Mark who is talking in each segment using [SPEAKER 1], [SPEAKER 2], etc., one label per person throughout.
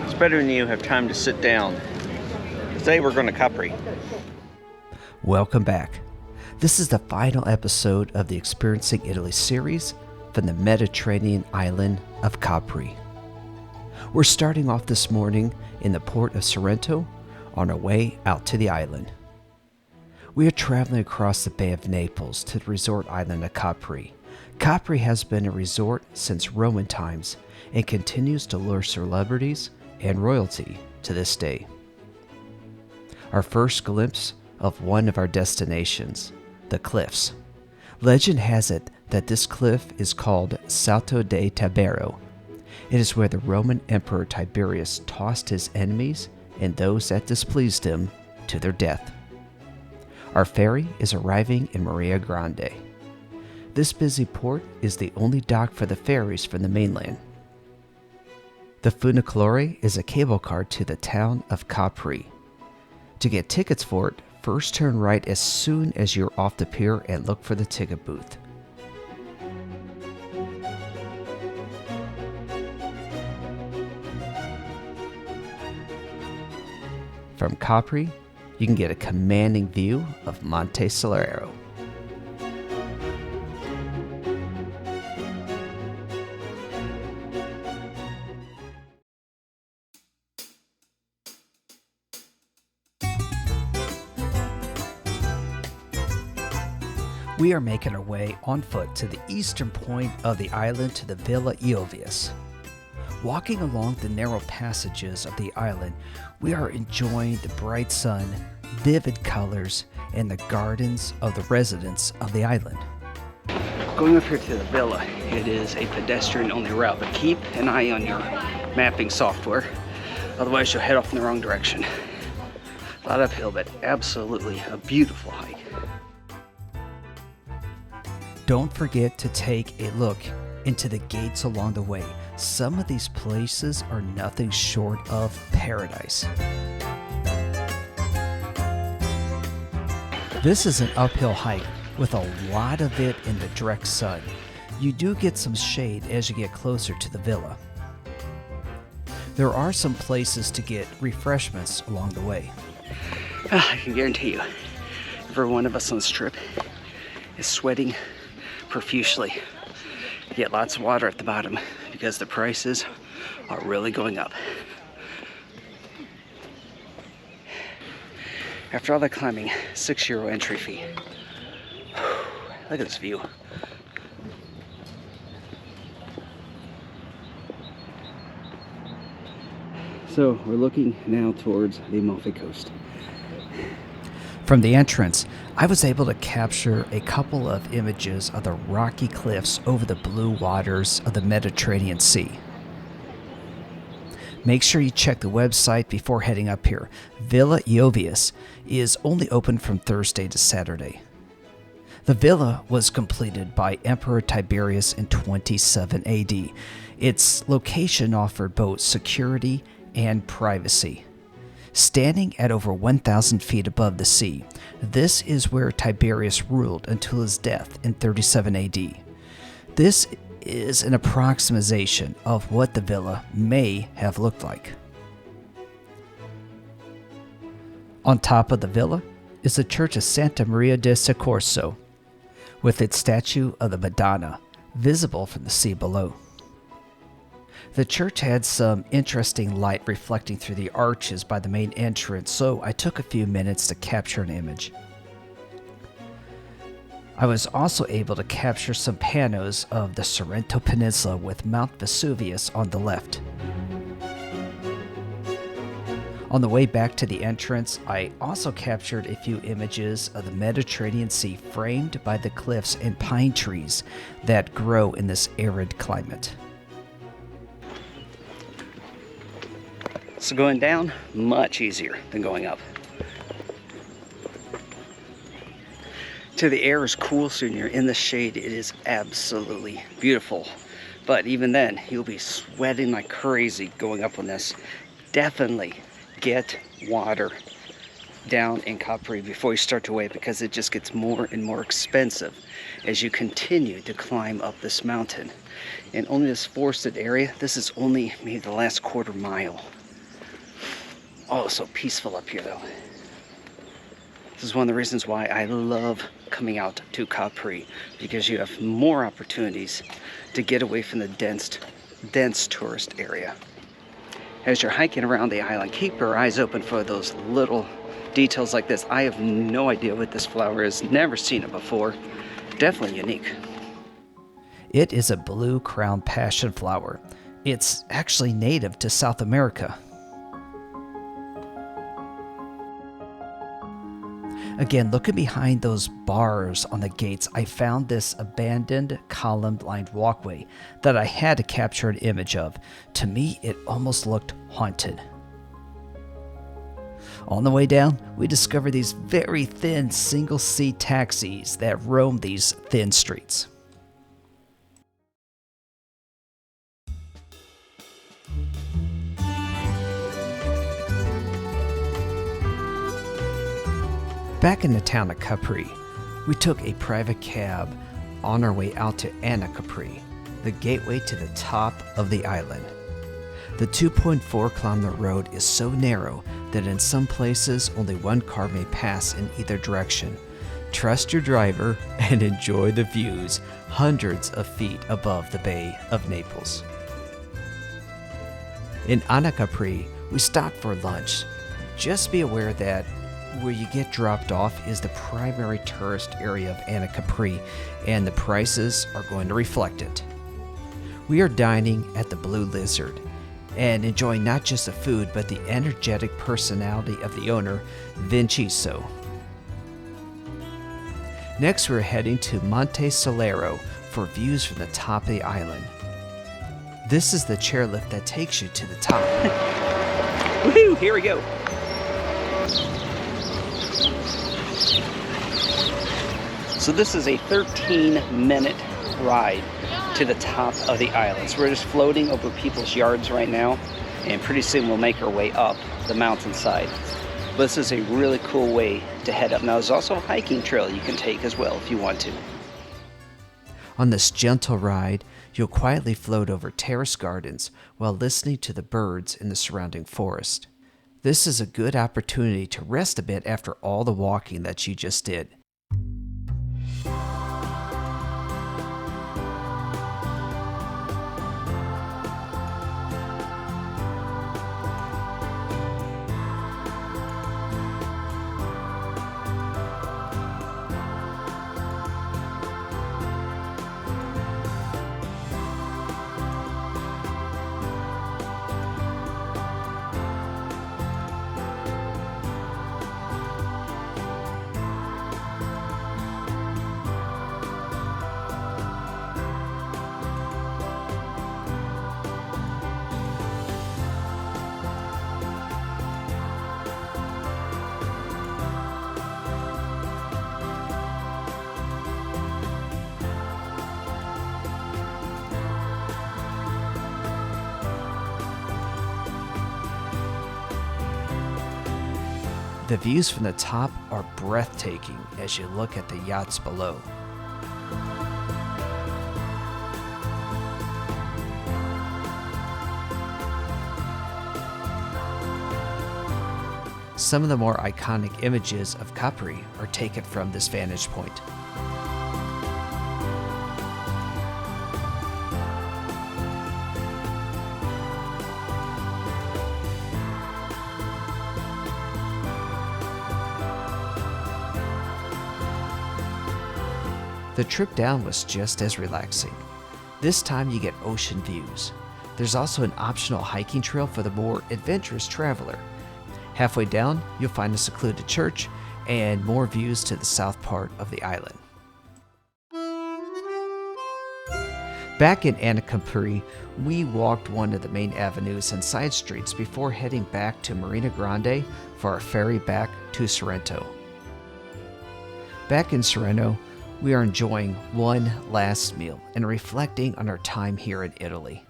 [SPEAKER 1] It's better when you have time to sit down. Today we're going to Capri.
[SPEAKER 2] Welcome back. This is the final episode of the Experiencing Italy series from the Mediterranean island of Capri. We're starting off this morning in the port of Sorrento on our way out to the island. We are traveling across the Bay of Naples to the resort island of Capri. Capri has been a resort since Roman times and continues to lure celebrities and royalty to this day. Our first glimpse of one of our destinations, the cliffs. Legend has it that this cliff is called Salto de Tabero. It is where the Roman Emperor Tiberius tossed his enemies and those that displeased him to their death. Our ferry is arriving in Maria Grande. This busy port is the only dock for the ferries from the mainland. The Funicolare is a cable car to the town of Capri. To get tickets for it, first turn right as soon as you're off the pier and look for the ticket booth. From Capri, you can get a commanding view of Monte Solaro. We are making our way on foot to the eastern point of the island to the Villa Jovis. Walking along the narrow passages of the island, we are enjoying the bright sun, vivid colors, and the gardens of the residents of the island.
[SPEAKER 3] Going up here to the villa, it is a pedestrian-only route, but keep an eye on your mapping software, otherwise you'll head off in the wrong direction. A lot uphill, but absolutely a beautiful hike.
[SPEAKER 2] Don't forget to take a look into the gates along the way. Some of these places are nothing short of paradise. This is an uphill hike with a lot of it in the direct sun. You do get some shade as you get closer to the villa. There are some places to get refreshments along the way.
[SPEAKER 3] I can guarantee you, every one of us on this trip is sweating profusely. Yet lots of water at the bottom because the prices are really going up. After all that climbing, €6 entry fee. Look at this view. So we're looking now towards the Amalfi Coast.
[SPEAKER 2] From the entrance, I was able to capture a couple of images of the rocky cliffs over the blue waters of the Mediterranean Sea. Make sure you check the website before heading up here. Villa Jovis is only open from Thursday to Saturday. The villa was completed by Emperor Tiberius in 27 AD. Its location offered both security and privacy. Standing at over 1,000 feet above the sea, this is where Tiberius ruled until his death in 37 AD. This is an approximation of what the villa may have looked like. On top of the villa is the Church of Santa Maria del Soccorso, with its statue of the Madonna visible from the sea below. The church had some interesting light reflecting through the arches by the main entrance, so I took a few minutes to capture an image. I was also able to capture some panos of the Sorrento Peninsula with Mount Vesuvius on the left. On the way back to the entrance, I also captured a few images of the Mediterranean Sea framed by the cliffs and pine trees that grow in this arid climate.
[SPEAKER 3] So going down, much easier than going up. The air is cool, so when you're in the shade, it is absolutely beautiful. But even then, you'll be sweating like crazy going up on this. Definitely get water. down in Capri before you start to wait, because it just gets more and more expensive as you continue to climb up this mountain. And only this forested area, this is only maybe the last quarter mile. Oh, so peaceful up here though. This is one of the reasons why I love coming out to Capri, because you have more opportunities to get away from the dense tourist area. As you're hiking around the island, keep your eyes open for those little details like this. I have no idea what this flower is, never seen it before. Definitely unique.
[SPEAKER 2] It is a blue crown passion flower. It's actually native to South America. Again, looking behind those bars on the gates, I found this abandoned column-lined walkway that I had to capture an image of. To me, it almost looked haunted. On the way down, we discovered these very thin single-seat taxis that roam these thin streets. Back in the town of Capri, we took a private cab on our way out to Capri, the gateway to the top of the island. The 2.4 kilometer road is so narrow that in some places only one car may pass in either direction. Trust your driver and enjoy the views hundreds of feet above the Bay of Naples. In Capri, we stopped for lunch. Just be aware that where you get dropped off is the primary tourist area of Capri, and the prices are going to reflect it. We are dining at the Blue Lizard and enjoying not just the food but the energetic personality of the owner, Vincenzo. Next, we're heading to Monte Solaro for views from the top of the island. This is the chairlift that takes you to the top.
[SPEAKER 3] Woohoo! Here we go. So this is a 13-minute ride to the top of the island. So we're just floating over people's yards right now, and pretty soon we'll make our way up the mountainside. But this is a really cool way to head up. Now there's also a hiking trail you can take as well if you want to.
[SPEAKER 2] On this gentle ride, you'll quietly float over terrace gardens while listening to the birds in the surrounding forest. This is a good opportunity to rest a bit after all the walking that you just did. The views from the top are breathtaking as you look at the yachts below. Some of the more iconic images of Capri are taken from this vantage point. The trip down was just as relaxing. This time you get ocean views. There's also an optional hiking trail for the more adventurous traveler. Halfway down, you'll find a secluded church and more views to the south part of the island. Back in Capri, we walked one of the main avenues and side streets before heading back to Marina Grande for our ferry back to Sorrento. Back in Sorrento, we are enjoying one last meal and reflecting on our time here in Italy.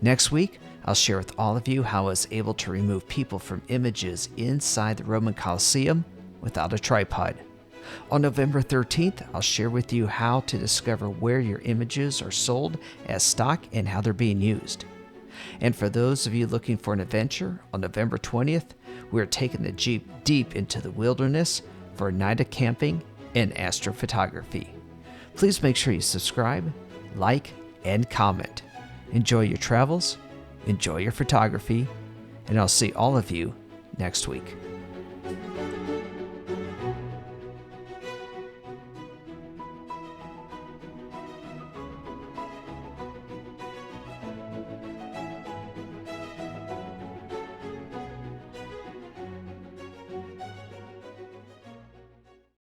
[SPEAKER 2] Next week, I'll share with all of you how I was able to remove people from images inside the Roman Colosseum without a tripod. On November 13th, I'll share with you how to discover where your images are sold as stock and how they're being used. And for those of you looking for an adventure, on November 20th, we're taking the Jeep deep into the wilderness for a night of camping and astrophotography. Please make sure you subscribe, like, and comment. Enjoy your travels, enjoy your photography, and I'll see all of you next week.